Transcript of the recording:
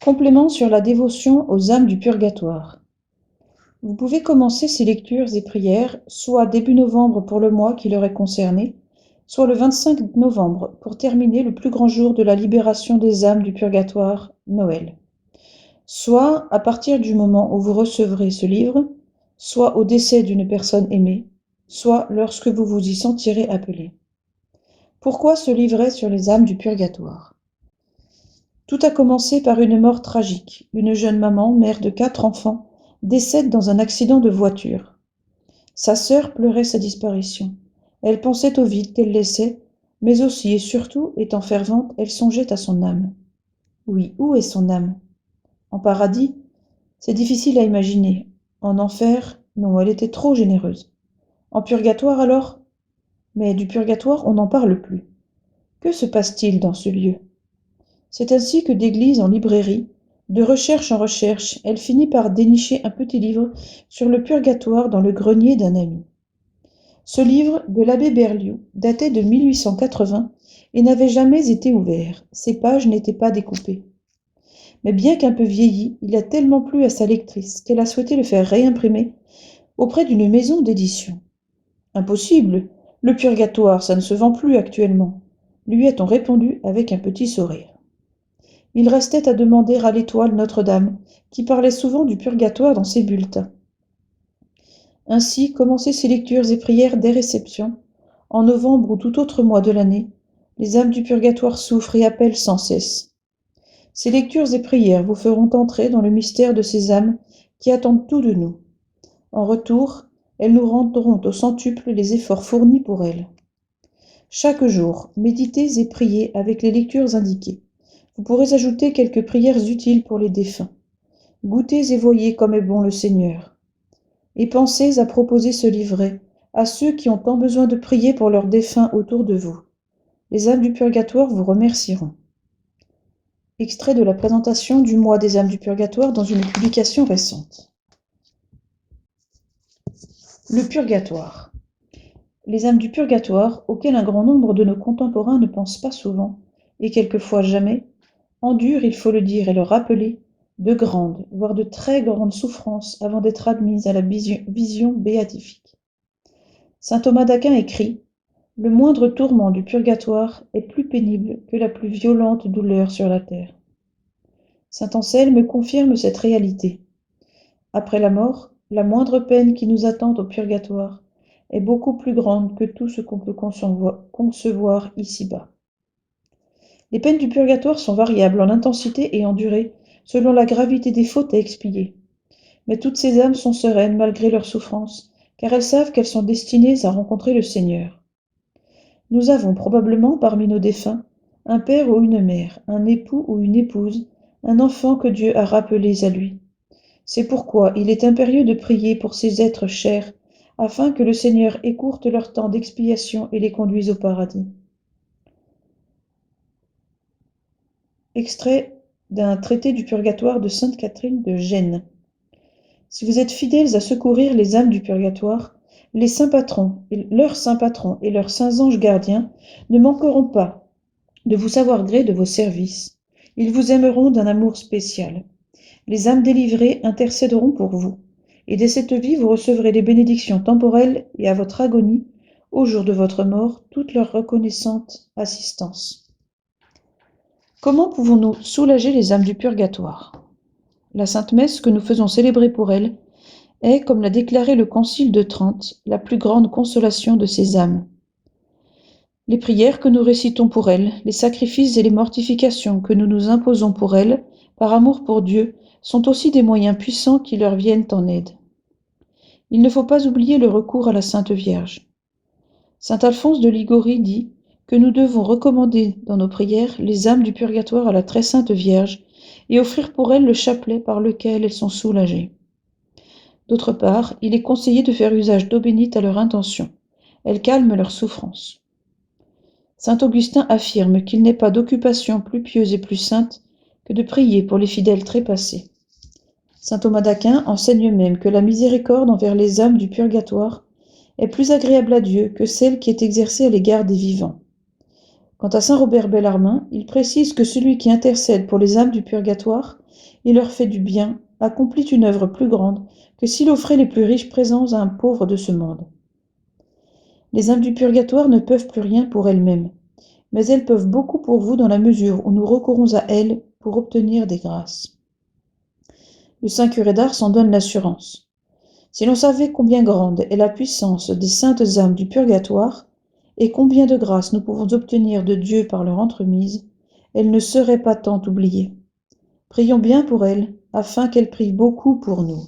Complément sur la dévotion aux âmes du purgatoire. Vous pouvez commencer ces lectures et prières soit début novembre pour le mois qui leur est concerné, soit le 25 novembre pour terminer le plus grand jour de la libération des âmes du purgatoire, Noël. Soit à partir du moment où vous recevrez ce livre, soit au décès d'une personne aimée, soit lorsque vous vous y sentirez appelé. Pourquoi ce livret sur les âmes du purgatoire ? Tout a commencé par une mort tragique. Une jeune maman, mère de 4 enfants, décède dans un accident de voiture. Sa sœur pleurait sa disparition. Elle pensait au vide qu'elle laissait, mais aussi et surtout, étant fervente, elle songeait à son âme. Oui, où est son âme ? En paradis ? C'est difficile à imaginer. En enfer ? Non, elle était trop généreuse. En purgatoire alors ? Mais du purgatoire, on n'en parle plus. Que se passe-t-il dans ce lieu ? C'est ainsi que d'église en librairie, de recherche en recherche, elle finit par dénicher un petit livre sur le purgatoire dans le grenier d'un ami. Ce livre, de l'abbé Berliot, datait de 1880 et n'avait jamais été ouvert. Ses pages n'étaient pas découpées. Mais bien qu'un peu vieilli, il a tellement plu à sa lectrice qu'elle a souhaité le faire réimprimer auprès d'une maison d'édition. Impossible, le purgatoire, ça ne se vend plus actuellement, lui a-t-on répondu avec un petit sourire. Il restait à demander à l'Étoile Notre-Dame, qui parlait souvent du purgatoire dans ses bulletins. Ainsi commençaient ces lectures et prières des réceptions. En novembre ou tout autre mois de l'année, les âmes du purgatoire souffrent et appellent sans cesse. Ces lectures et prières vous feront entrer dans le mystère de ces âmes qui attendent tout de nous. En retour, elles nous rendront au centuple les efforts fournis pour elles. Chaque jour, méditez et priez avec les lectures indiquées. Vous pourrez ajouter quelques prières utiles pour les défunts. Goûtez et voyez comme est bon le Seigneur. Et pensez à proposer ce livret à ceux qui ont tant besoin de prier pour leurs défunts autour de vous. Les âmes du purgatoire vous remercieront. Extrait de la présentation du mois des âmes du purgatoire dans une publication récente. Le purgatoire. Les âmes du purgatoire, auxquelles un grand nombre de nos contemporains ne pensent pas souvent, et quelquefois jamais, endurent, il faut le dire et le rappeler, de grandes, voire de très grandes souffrances avant d'être admises à la vision béatifique. Saint Thomas d'Aquin écrit « Le moindre tourment du purgatoire est plus pénible que la plus violente douleur sur la terre. » Saint Anselme confirme cette réalité. Après la mort, la moindre peine qui nous attend au purgatoire est beaucoup plus grande que tout ce qu'on peut concevoir ici-bas. Les peines du purgatoire sont variables en intensité et en durée, selon la gravité des fautes à expier. Mais toutes ces âmes sont sereines malgré leurs souffrances, car elles savent qu'elles sont destinées à rencontrer le Seigneur. Nous avons probablement parmi nos défunts un père ou une mère, un époux ou une épouse, un enfant que Dieu a rappelés à lui. C'est pourquoi il est impérieux de prier pour ces êtres chers, afin que le Seigneur écourte leur temps d'expiation et les conduise au paradis. Extrait d'un traité du purgatoire de sainte Catherine de Gênes. Si vous êtes fidèles à secourir les âmes du purgatoire, les saints patrons et leurs saints anges gardiens ne manqueront pas de vous savoir gré de vos services. Ils vous aimeront d'un amour spécial. Les âmes délivrées intercéderont pour vous, et dès cette vie vous recevrez les bénédictions temporelles et à votre agonie, au jour de votre mort, toute leur reconnaissante assistance. Comment pouvons-nous soulager les âmes du purgatoire ? La Sainte Messe que nous faisons célébrer pour elles est, comme l'a déclaré le Concile de Trente, la plus grande consolation de ces âmes. Les prières que nous récitons pour elles, les sacrifices et les mortifications que nous nous imposons pour elles, par amour pour Dieu, sont aussi des moyens puissants qui leur viennent en aide. Il ne faut pas oublier le recours à la Sainte Vierge. Saint Alphonse de Ligorie dit que nous devons recommander dans nos prières les âmes du purgatoire à la très sainte Vierge et offrir pour elles le chapelet par lequel elles sont soulagées. D'autre part, il est conseillé de faire usage d'eau bénite à leur intention. Elles calment leurs souffrances. Saint Augustin affirme qu'il n'est pas d'occupation plus pieuse et plus sainte que de prier pour les fidèles trépassés. Saint Thomas d'Aquin enseigne même que la miséricorde envers les âmes du purgatoire est plus agréable à Dieu que celle qui est exercée à l'égard des vivants. Quant à saint Robert Bellarmin, il précise que celui qui intercède pour les âmes du purgatoire il leur fait du bien, accomplit une œuvre plus grande que s'il offrait les plus riches présents à un pauvre de ce monde. Les âmes du purgatoire ne peuvent plus rien pour elles-mêmes, mais elles peuvent beaucoup pour vous dans la mesure où nous recourons à elles pour obtenir des grâces. Le saint curé d'Ars en donne l'assurance. Si l'on savait combien grande est la puissance des saintes âmes du purgatoire, et combien de grâces nous pouvons obtenir de Dieu par leur entremise, elles ne seraient pas tant oubliées. Prions bien pour elles, afin qu'elles prient beaucoup pour nous.